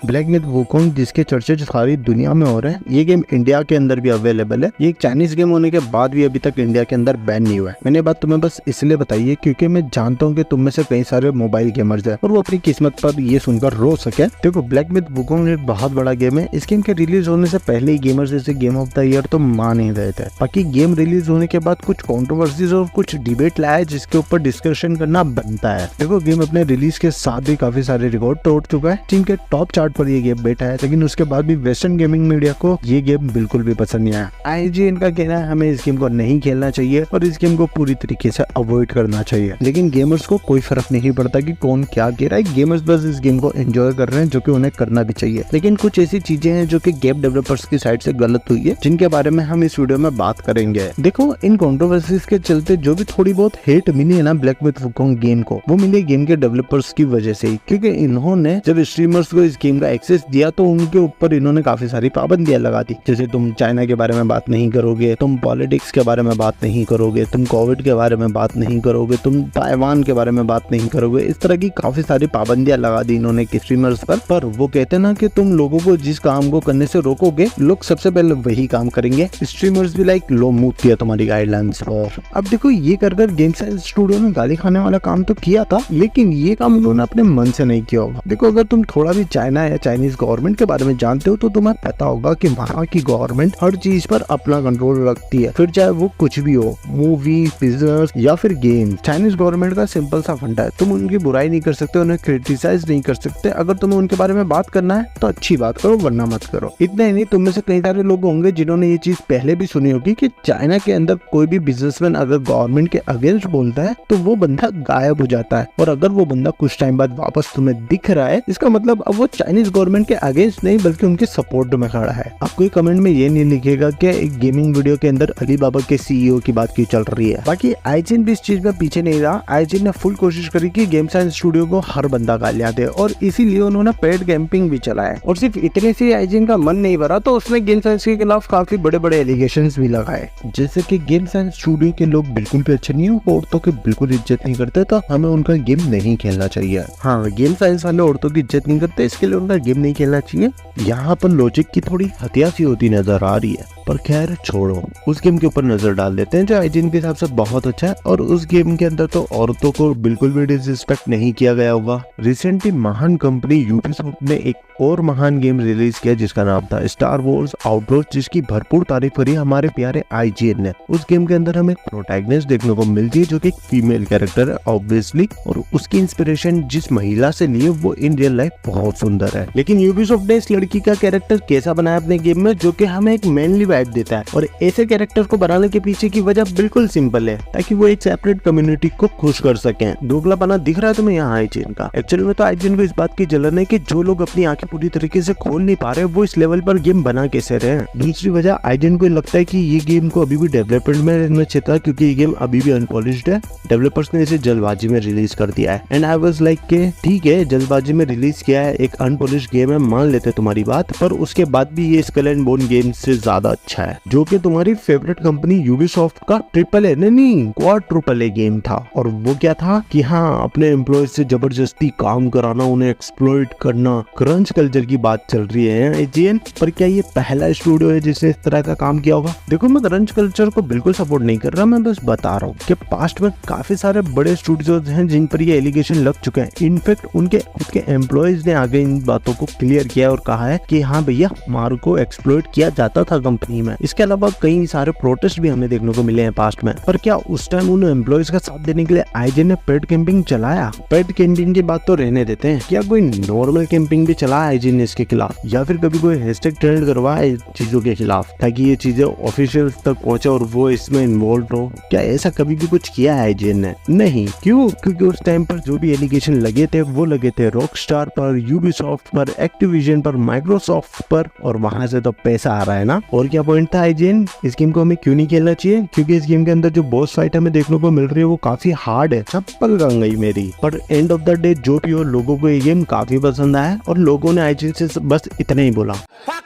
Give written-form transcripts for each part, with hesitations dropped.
Black myth Wukong जिसके चर्चे सारी दुनिया में हो रहे हैं, ये गेम इंडिया के अंदर भी अवेलेबल है। ये एक चाइनीज गेम होने के बाद भी अभी तक इंडिया के अंदर बैन नहीं हुआ है। मैंने बात तुम्हें बस इसलिए बताई है क्योंकि मैं जानता हूँ कि तुम में से कई सारे मोबाइल गेमर्स हैं और वो अपनी किस्मत पर ये सुनकर रो सके। देखो, ब्लैक मिथ वुकोंग एक बहुत बड़ा गेम है। इस गेम के रिलीज होने से पहले ही गेमर्स इसे गेम ऑफ द ईयर तो मान ही रहे थे। बाकी गेम रिलीज होने के बाद कुछ कॉन्ट्रोवर्सीज और कुछ डिबेट लाया जिसके ऊपर डिस्कशन करना बनता है। देखो, गेम अपने रिलीज के साथ भी काफी सारे रिकॉर्ड तोड़ चुका है। चीन के टॉप चार्ट पर ये गेम बैठा है, लेकिन उसके बाद भी वेस्टर्न गेमिंग मीडिया को ये गेम बिल्कुल भी पसंद नहीं आया। IGN का कहना है हमें इस गेम को नहीं खेलना चाहिए और इस गेम को पूरी तरीके से अवॉइड करना चाहिए। लेकिन गेमर्स को कोई फर्क नहीं पड़ता कि कौन क्या कह रहा है। गेमर्स बस इस गेम को एंजॉय कर रहे हैं, जो कि उन्हें करना भी चाहिए। लेकिन कुछ ऐसी चीजें हैं जो कि गेम डेवलपर्स की साइड से गलत हुई है, जिनके बारे में हम इस वीडियो में बात करेंगे। देखो, इन कंट्रोवर्सीज के चलते जो भी थोड़ी बहुत हेट मिली है ना ब्लैक मिथ वुकोंग गेम को, वो मिली गेम के डेवलपर्स की वजह से ही। क्योंकि इन्होंने जब स्ट्रीमर्स को इस गेम का एक्सेस दिया तो उनके ऊपर इन्होंने काफी सारी पाबंदियां लगा दी। जैसे तुम चाइना के बारे में बात नहीं करोगे, तुम पॉलिटिक्स के बारे में बात नहीं करोगे, तुम कोविड के बारे में बात नहीं करोगे, तुम ताइवान के बारे में बात नहीं करोगे। इस तरह की काफी सारी पाबंदियां लगा दी इन्होंने स्ट्रीमर्स पर वो कहते हैं ना कि तुम लोगों को जिस काम को करने से रोकोगे, लोग सबसे पहले वही काम करेंगे। स्ट्रीमर्स भी लाइक लो मूव किया तुम्हारी गाइडलाइंस पर। अब देखो, ये कर गेम साइंस स्टूडियो ने गाली खाने वाला काम तो किया था, लेकिन ये काम उन्होंने अपने मन से नहीं किया होगा। देखो, अगर तुम थोड़ा भी चाइना या चाइनीज गवर्नमेंट के बारे में जानते हो तो तुम्हें पता होगा कि वहाँ की गवर्नमेंट हर चीज पर अपना कंट्रोल रखती है, फिर चाहे वो कुछ भी हो, मूवी, बिजनेस या फिर गेम। चाइनीज गवर्नमेंट का सिंपल सा फंडा है, तुम उनकी बुराई नहीं कर सकते, उन्हें क्रिटिसाइज नहीं कर सकते। अगर तुम्हें उनके बारे में बात करना है तो अच्छी बात करो, वरना मत करो। इतना ही नहीं, तुम में से कई सारे लोग होंगे जिन्होंने ये चीज पहले भी सुनी होगी कि चाइना के अंदर कोई भी बिजनेसमैन अगर गवर्नमेंट के अगेंस्ट बोलता है तो वो बंदा गायब हो जाता है, और अगर वो बंदा कुछ टाइम बाद वापस तुम्हें दिख रहा है, इसका मतलब अब वो चाइनीज गवर्नमेंट के अगेंस्ट नहीं बल्कि उनके सपोर्ट में खड़ा है। अब कोई कमेंट में ये नहीं लिखेगा कि एक गेमिंग वीडियो के अंदर अलीबाबा के CEO की बात क्यों चल रही है। बाकी IGN भी इस चीज में पीछे नहीं रहा। IGN ने फुल कोशिश करी कि गेम साइंस स्टूडियो को हर बंदा गालियां दे, और इसीलिए उन्होंने पेड कैंपिंग भी चलाया। और सिर्फ इतने से IGN का मन नहीं भरा तो उसने गेम साइंस के खिलाफ काफी बड़े बड़े एलिगेशंस भी लगाए, जैसे कि गेम साइंस स्टूडियो के लोग बिल्कुल भी अच्छे नहीं है, औरतों की बिल्कुल इज्जत नहीं करते, तो हमें उनका गेम नहीं खेलना चाहिए। हाँ, गेम साइंस वाले औरतों की इज्जत नहीं करते, इसके लिए उनका गेम नहीं खेलना चाहिए। यहाँ पर लॉजिक की थोड़ी हत्या सी होती नजर आ रही है, पर खैर छोड़ो। उस गेम के ऊपर नजर डाल देते हैं जो IGN के हिसाब से बहुत अच्छा है, और उस गेम के अंदर तो औरतों को बिल्कुल भी डिसरिस्पेक्ट नहीं किया गया होगा। रिसेंटली महान कंपनी यूबीसॉफ्ट ने एक और महान गेम रिलीज किया जिसका नाम था स्टार वॉर्स आउटलॉस्ट, जिसकी भरपूर तारीफ करी हमारे प्यारे IGN ने। उस गेम के अंदर हमें प्रोटैगनिस्ट देखने को मिलती है जो कि एक फीमेल कैरेक्टर है ऑब्वियसली, और उसकी इंस्पिरेशन जिस महिला से ली है वो इन रियल लाइफ बहुत सुंदर है। लेकिन यूबीसॉफ्ट ने इस लड़की का कैरेक्टर कैसा बनाया अपने गेम में, जो कि हमें एक मैनली वाइब देता है। और ऐसे कैरेक्टर को बनाने के पीछे की वजह बिल्कुल सिंपल है, ताकि वो एक सेपरेट कम्युनिटी को खुश कर सकें। दोगलापना दिख रहा है तुम्हें यहाँ IGN का। एक्चुअली में तो IGN को इस बात की जलन है कि जो लोग अपनी आंखें पूरी तरीके से खोल नहीं पा रहे वो इस लेवल पर गेम बना कैसे रहे। दूसरी वजह IGN को लगता है कि ये गेम को अभी भी डेवलपमेंट में रहना चाहिए था, क्योंकि ये गेम अभी भी अनपॉलिश्ड है। डेवलपर्स ने इसे जल्दबाजी में रिलीज कर दिया है, एंड आई वाज लाइक के ठीक है, जल्दबाजी में रिलीज किया है, एक अनपॉलिश्ड गेम है, मान लेते तुम्हारी बात, पर उसके बाद भी ये स्केल एंड बोन गेम से ज्यादा अच्छा है, जो कि तुम्हारी फेवरेट कंपनी यूबीसॉफ्ट का AAA नहीं क्वाड्रुपल गेम था। और वो क्या था कि हाँ, अपने एम्प्लॉयज से जबरदस्ती काम कराना, उन्हें एक्सप्लॉइट करना, क्रंच कल्चर की बात चल रही है IGN पर। क्या ये पहला स्टूडियो है जिसने इस तरह का काम किया होगा? देखो, मैं क्रंच कल्चर को बिल्कुल सपोर्ट नहीं कर रहा, मैं बस बता रहा हूँ कि पास्ट में काफी सारे बड़े स्टूडियोज हैं जिन पर ये एलिगेशन लग चुके हैं। इनफैक्ट उनके खुद के एम्प्लॉयज ने आगे इन बातों को क्लियर किया और कहा है कि हाँ भैया, हमारे को एक्सप्लॉइट किया जाता था कंपनी में। इसके अलावा कई सारे प्रोटेस्ट भी हमें देखने को मिले हैं पास्ट में। पर क्या उस टाइम उन एम्प्लॉयज का साथ देने के लिए IGN ने पेड कैंपिंग चलाया? पेड कैंपिंग की बात तो रहने देते हैं, क्या कोई नॉर्मल कैंपिंग भी चलाया IGN ने इसके खिलाफ, या फिर कभी कोई हैशटैग ट्रेंड करवाया चीजों के खिलाफ ताकि ये चीजें ऑफिशियल तक पहुंचे और वो इसमें इन्वॉल्व हो? क्या ऐसा कभी भी कुछ किया है IGN ने? नहीं। क्यों? क्योंकि उस टाइम पर जो भी एलिगेशन लगे थे वो लगे थे रॉकस्टार पर, यूबीसॉफ्ट पर, एक्टिविजन पर, माइक्रोसॉफ्ट पर, और वहां से तो पैसा आ रहा है ना। और क्या पॉइंट था IGN? इस गेम को हमें क्यों नहीं खेलना चाहिए? क्योंकि इस गेम के अंदर जो बॉस फाइट हमें देखने को मिल रही है वो काफी हार्ड है, चप्पल गंग गई मेरी। पर एंड ऑफ द डे जो भी हो, लोगों को ये गेम काफी पसंद आया और लोगों ने IGN से बस इतना ही बोला।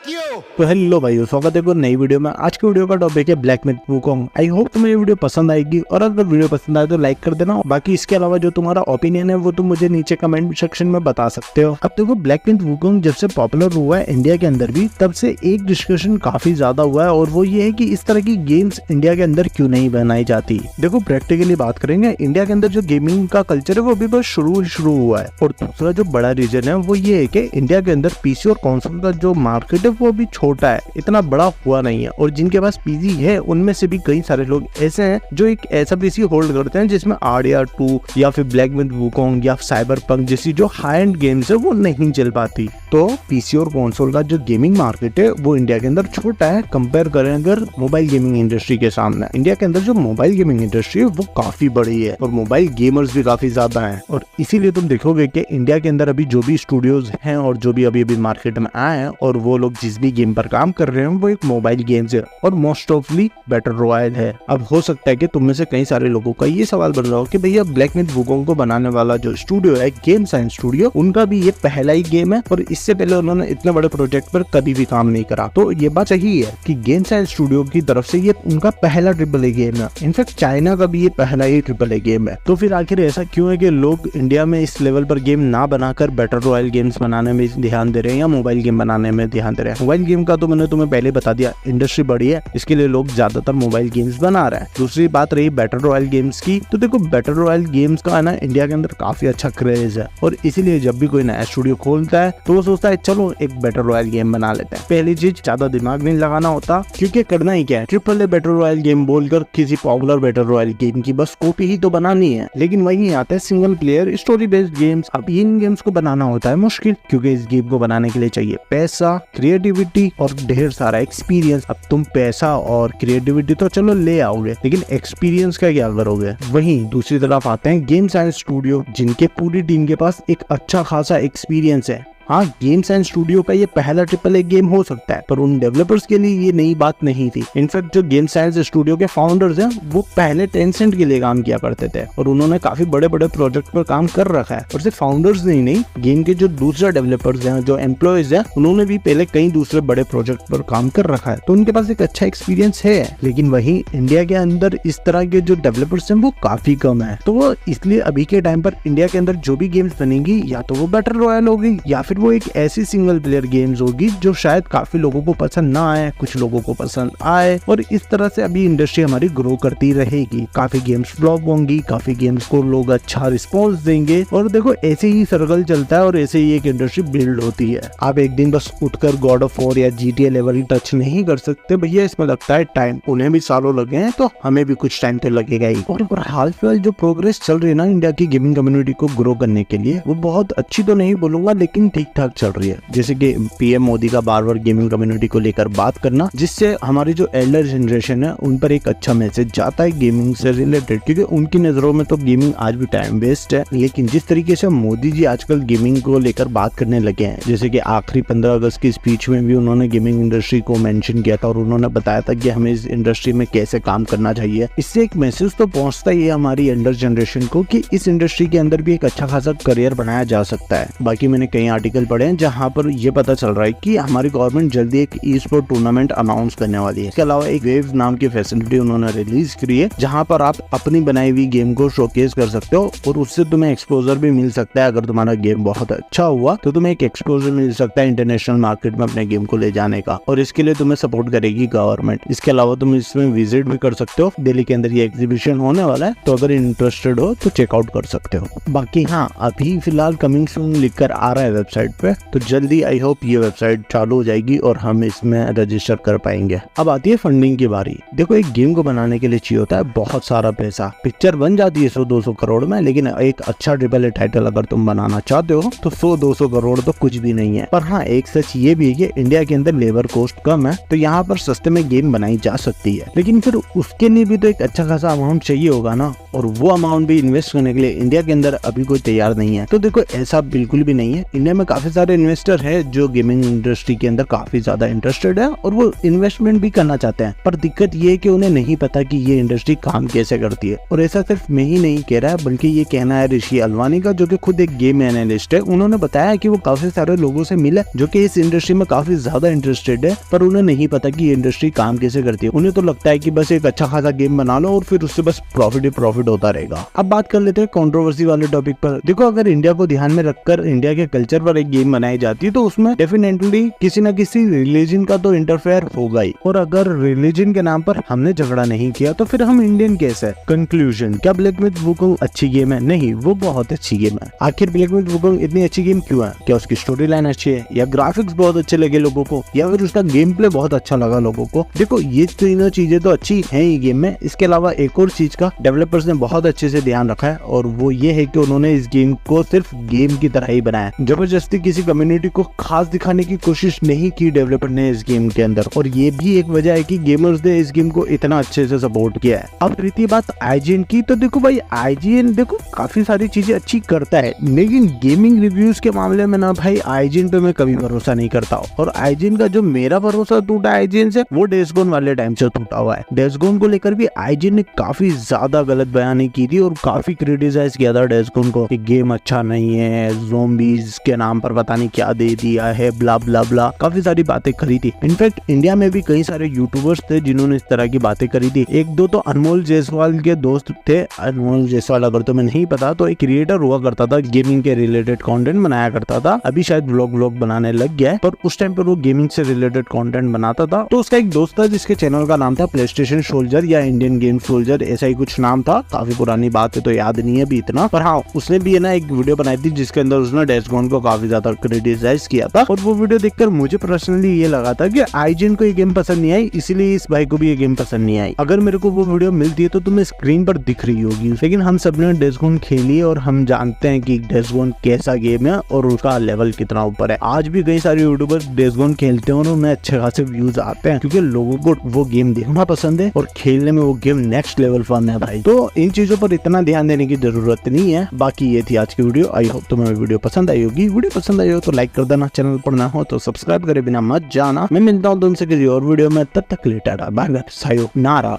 तो हेलो भाइयों, स्वागत है एक नई वीडियो में। आज की वीडियो का टॉपिक है black myth Wukong. I hope तुम्हें ये वीडियो पसंद आएगी और अगर वीडियो पसंद आए तो लाइक कर देना। बाकी इसके अलावा जो तुम्हारा ओपिनियन है वो तुम मुझे नीचे कमेंट सेक्शन में बता सकते हो। अब देखो, ब्लैक मिथ वुकोंग जब से पॉपुलर हुआ है इंडिया के अंदर भी, तब से एक डिस्कशन काफी ज्यादा हुआ है और वो ये है कि इस तरह की गेम्स इंडिया के अंदर क्यों नहीं बनाई जाती। देखो, प्रैक्टिकली बात करेंगे, इंडिया के अंदर जो गेमिंग का कल्चर है वो अभी बस शुरू हुआ है। और दूसरा जो बड़ा रीजन है वो ये है कि इंडिया के अंदर पीसी और कंसोल का जो मार्केट है वो अभी छोटा है, इतना बड़ा हुआ नहीं है। और जिनके पास पीसी है उनमें से भी कई सारे लोग ऐसे हैं जो एक ऐसा पीसी होल्ड करते हैं जिसमें RDR2 या फिर ब्लैक मिथ वुकोंग या साइबरपंक जैसी जो हाई एंड गेम्स है वो नहीं चल पाती। तो पीसी और कंसोल का जो गेमिंग मार्केट है वो इंडिया के अंदर छोटा है कंपेयर करें अगर मोबाइल गेमिंग इंडस्ट्री के सामने। इंडिया के अंदर जो मोबाइल गेमिंग इंडस्ट्री है वो काफी बड़ी है और मोबाइल गेमर्स भी काफी ज्यादा हैं। और इसीलिए तुम देखोगे कि इंडिया के अंदर अभी जो भी स्टूडियोज हैं और जो भी अभी मार्केट में आए हैं और वो लोग जिस भी गेम पर काम कर रहे हैं वो एक मोबाइल गेम्स है और मोस्ट ऑफली बैटल रॉयल है। अब हो सकता है कि तुम में से कई सारे लोगों का ये सवाल बन रहा हो कि भैया ब्लैक मिथ वुकोंग को बनाने वाला जो स्टूडियो है गेम साइंस स्टूडियो, उनका भी ये पहला ही गेम है और इससे पहले उन्होंने इतने बड़े प्रोजेक्ट पर कभी भी काम नहीं करा। तो ये बात सही है कि गेम साइंस स्टूडियो की तरफ से ये उनका पहला AAA गेम है। इनफैक्ट चाइना का भी ये पहला ही AAA गेम है। तो फिर आखिर ऐसा क्यों है कि लोग इंडिया में इस लेवल पर गेम ना बनाकर बैटल रॉयल गेम्स बनाने में ध्यान दे रहे हैं या मोबाइल गेम बनाने में ध्यान दे रहे हैं। मोबाइल गेम का तो मैंने तुम्हें पहले बता दिया, इंडस्ट्री बड़ी है, इसके लिए लोग ज्यादातर मोबाइल गेम्स बना रहे हैं। दूसरी बात रही बैटल रॉयल गेम्स की, तो देखो बैटल रॉयल गेम्स का है ना इंडिया के अंदर काफी अच्छा क्रेज है और इसीलिए जब भी कोई नया स्टूडियो खोलता है तो वो सोचता है चलो एक बैटल रॉयल गेम बना लेते हैं। पहली चीज, ज्यादा दिमाग नहीं लगाना होता, क्योंकि करना ही क्या है, AAA बैटल रॉयल गेम बोलकर किसी पॉपुलर बैटल रॉयल गेम की बस कॉपी ही तो बनानी है। लेकिन वहीं आता है single player story based games. अब इन गेम्स को बनाना होता है मुश्किल, क्योंकि इस गेम को बनाने के लिए चाहिए पैसा, क्रिएटिविटी और ढेर सारा एक्सपीरियंस। अब तुम पैसा और क्रिएटिविटी तो चलो ले आओगे, लेकिन एक्सपीरियंस का क्या करोगे। वहीं दूसरी तरफ आते हैं गेम साइंस स्टूडियो, जिनके पूरी टीम के पास एक अच्छा खासा एक्सपीरियंस है। हाँ, गेम साइंस स्टूडियो का ये पहला AAA गेम हो सकता है, पर उन डेवलपर्स के लिए ये नई बात नहीं थी। इनफैक्ट जो गेम साइंस स्टूडियो के फाउंडर्स हैं वो पहले टेंसेंट के लिए काम किया करते थे और उन्होंने काफी बड़े बड़े प्रोजेक्ट पर काम कर रखा है। और सिर्फ फाउंडर्स नहीं, गेम के जो दूसरे डेवलपर्स हैं, जो एम्प्लॉयज हैं, उन्होंने भी पहले कई दूसरे बड़े प्रोजेक्ट पर काम कर रखा है, तो उनके पास एक अच्छा एक्सपीरियंस है। लेकिन वही इंडिया के अंदर इस तरह के जो डेवलपर्स हैं वो काफी कम है। तो इसलिए अभी के टाइम पर इंडिया के अंदर जो भी गेम्स बनेंगी या तो वो बैटल रॉयल होगी या फिर वो एक ऐसी सिंगल प्लेयर गेम्स होगी जो शायद काफी लोगों को पसंद ना आए, कुछ लोगों को पसंद आए। और इस तरह से अभी इंडस्ट्री हमारी ग्रो करती रहेगी। काफी गेम्स फ्लॉप होंगी, काफी गेम्स को लोग अच्छा रिस्पॉन्स देंगे और देखो ऐसे ही सर्कल चलता है और ऐसे ही एक इंडस्ट्री बिल्ड होती है। आप एक दिन बस उठकर गॉड ऑफ वॉर या GTA लेवल ही टच नहीं कर सकते भैया, इसमें लगता है टाइम। उन्हें भी सालों लगे हैं तो हमें भी कुछ टाइम तो लगेगा ही। और हाल फिलहाल जो प्रोग्रेस चल रही है ना इंडिया की गेमिंग कम्युनिटी को ग्रो करने के लिए, वो बहुत अच्छी तो नहीं बोलूंगा लेकिन ठीक ठाक चल रही है। जैसे कि PM मोदी का बार बार गेमिंग कम्युनिटी को लेकर बात करना, जिससे हमारी जो एल्डर जनरेशन है उन पर एक अच्छा मैसेज जाता है गेमिंग से रिलेटेड, क्योंकि उनकी नजरों में तो गेमिंग आज भी टाइम वेस्ट है। लेकिन जिस तरीके से मोदी जी आजकल गेमिंग को लेकर बात करने लगे हैं, जैसे कि आखिरी 15 अगस्त की स्पीच में भी उन्होंने गेमिंग इंडस्ट्री को मेंशन किया था और उन्होंने बताया था कि हमें इस इंडस्ट्री में कैसे काम करना चाहिए। इससे एक मैसेज तो पहुंचता ही है हमारी एल्डर जनरेशन को कि इस इंडस्ट्री के अंदर भी एक अच्छा खासा करियर बनाया जा सकता है। बाकी मैंने कई आर्टिकल पढ़े हैं जहाँ पर ये पता चल रहा है कि हमारी गवर्नमेंट जल्दी एक ई-स्पोर्ट टूर्नामेंट अनाउंस करने वाली है। इसके अलावा एक वेव नाम की फैसिलिटी उन्होंने रिलीज करी है, जहां पर आप अपनी बनाई हुई गेम को शोकेस कर सकते हो और उससे तुम्हें एक्सपोजर भी मिल सकता है। अगर तुम्हारा गेम बहुत अच्छा हुआ तो तुम्हें एक एक्सपोजर मिल सकता है इंटरनेशनल मार्केट में अपने गेम को ले जाने का, और इसके लिए तुम्हें सपोर्ट करेगी गवर्नमेंट। इसके अलावा तुम इसमें विजिट भी कर सकते हो। दिल्ली के अंदर ये एग्जीबिशन होने वाला है, तो अगर इंटरेस्टेड हो तो चेकआउट कर सकते हो। बाकी हाँ, अभी फिलहाल कमिंग सून लिखकर आ रहा है वेबसाइट पे, तो जल्दी आई होप ये वेबसाइट चालू हो जाएगी और हम इसमें रजिस्टर कर पाएंगे। अब आती है फंडिंग की बारी। देखो, एक गेम को बनाने के लिए चाहिए होता है बहुत सारा पैसा। पिक्चर बन जाती है 100-200 करोड़ में, लेकिन एक अच्छा AAA टाइटल अगर तुम बनाना चाहते हो तो 100-200 करोड़ तो कुछ भी नहीं है। पर हाँ, एक सच ये भी है कि इंडिया के अंदर लेबर कॉस्ट कम है, तो यहाँ पर सस्ते में गेम बनाई जा सकती है। लेकिन फिर उसके लिए भी तो एक अच्छा खासा अमाउंट चाहिए होगा ना, और वो अमाउंट भी इन्वेस्ट करने के लिए इंडिया के अंदर अभी कोई तैयार नहीं है। तो देखो, ऐसा बिल्कुल भी नहीं है। इंडिया में काफी सारे इन्वेस्टर है जो गेमिंग इंडस्ट्री के अंदर काफी ज्यादा इंटरेस्टेड है और वो इन्वेस्टमेंट भी करना चाहते हैं, पर दिक्कत ये है कि उन्हें नहीं पता कि ये इंडस्ट्री काम कैसे करती है। और ऐसा सिर्फ मैं ही नहीं कह रहा है, बल्कि ये कहना है ऋषि अलवानी का, जो कि खुद एक गेम एनालिस्ट है। उन्होंने बताया कि वो काफी सारे लोगों से मिले जो कि इस इंडस्ट्री में काफी ज्यादा इंटरेस्टेड है, पर उन्हें नहीं पता कि ये इंडस्ट्री काम कैसे करती है। उन्हें तो लगता है कि बस एक अच्छा खासा गेम बना लो और फिर उससे बस प्रॉफिट ही प्रॉफिट होता रहेगा। अब बात कर लेते हैं कंट्रोवर्सी वाले टॉपिक पर। देखो, अगर इंडिया को ध्यान में रखकर इंडिया के कल्चर पर एक गेम बनाई जाती है तो उसमें डेफिनेटली किसी न किसी रिलीजन का तो इंटरफेयर होगा ही, और अगर रिलीजन के नाम पर हमने झगड़ा नहीं किया तो फिर हम इंडियन कैसे? कंक्लूजन, क्या ब्लैक मिथ वुकोंग अच्छी गेम है? नहीं, वो बहुत अच्छी गेम है। आखिर ब्लैक मिथ वुकोंग इतनी अच्छी गेम क्यों है? क्या उसकी स्टोरी लाइन अच्छी है, या ग्राफिक्स बहुत अच्छे लगे लोगों को, या फिर उसका गेम प्ले बहुत अच्छा लगा लोगों को? देखो, ये तीनों चीजें तो अच्छी हैं ही गेम में। इसके अलावा एक और चीज का डेवलपर्स ने बहुत अच्छे से ध्यान रखा है, और वो ये है कि उन्होंने इस गेम को सिर्फ गेम की तरह ही बनाया। जबरदस्ती किसी कम्युनिटी को खास दिखाने की कोशिश नहीं की डेवलपर ने इस गेम के अंदर, और ये भी एक वजह है कि गेमर्स ने इस गेम को इतना अच्छे से सपोर्ट किया है। अब रही बात IGN की, तो देखो भाई, IGN देखो काफी सारी चीजें अच्छी करता है, लेकिन गेमिंग रिव्यूज के मामले में ना भाई IGN पे मैं कभी भरोसा नहीं करता हूँ। और IGN का जो मेरा भरोसा टूटा IGN से, वो डेज गोन वाले टाइम से टूटा हुआ है। डेज गोन को लेकर भी IGN ने काफी ज्यादा गलत बयानी की थी और काफी क्रिटिसाइज किया था डेज गोन को कि गेम अच्छा नहीं है, ज़ॉम्बीज के नाम पर पता नहीं क्या दे दिया है, ब्ला ब्ला ब्ला, काफी सारी बातें करी थी। इनफैक्ट इंडिया में भी कई सारे यूट्यूबर्स थे जिन्होंने इस तरह की बातें करी थी। एक दो तो अनमोल जायसवाल के दोस्त थे। अनमोल जायसवाल अगर तुम्हें नहीं पता तो एक क्रिएटर हुआ करता था, गेमिंग के रिलेटेड कंटेंट बनाया करता था। अभी शायद व्लॉग बनाने लग गया है, पर उस टाइम पर वो गेमिंग से रिलेटेड कंटेंट बनाता था। तो उसका एक दोस्त था जिसके चैनल का नाम था प्लेस्टेशन सोल्जर या इंडियन गेम सोल्जर, ऐसा ही कुछ नाम था। काफी पुरानी बात है तो याद नहीं है अभी इतना, पर हाँ, उसने भी है ना एक वीडियो बनाई थी जिसके अंदर उसने डेज गोन को काफी ज्यादा क्रिटिसाइज किया था। और वो वीडियो देखकर मुझे पर्सनली ये लगा था कि IGN को ये गेम पसंद नहीं आई, इसीलिए इस भाई को भी ये गेम पसंद नहीं आई। अगर मेरे को वो वीडियो मिलती है तो तुम्हें स्क्रीन पर दिख रही होगी, लेकिन हम सबने डेज गोन खेली है और हम जानते हैं कि डेज गोन कैसा गेम है और उसका लेवल कितना ऊपर है। आज भी कई सारे यूट्यूबर डेज गोन खेलते हैं और उन्हें अच्छे खासे व्यूज आते हैं, क्योंकि लोगों को वो गेम देखना पसंद है और खेलने में वो गेम नेक्स्ट लेवल फन है भाई। तो इन चीजों पर इतना ध्यान देने की जरूरत नहीं है। बाकी ये थी आज की वीडियो। आई होप तुम्हें वीडियो पसंद आई होगी। वीडियो पसंद आई हो तो लाइक कर देना, चैनल पर ना हो तो सब्सक्राइब करे बिना मत जाना। मैं मिलता हूँ तुमसे किसी और वीडियो में, तब तक लेटर बाय बाय, सायोनारा।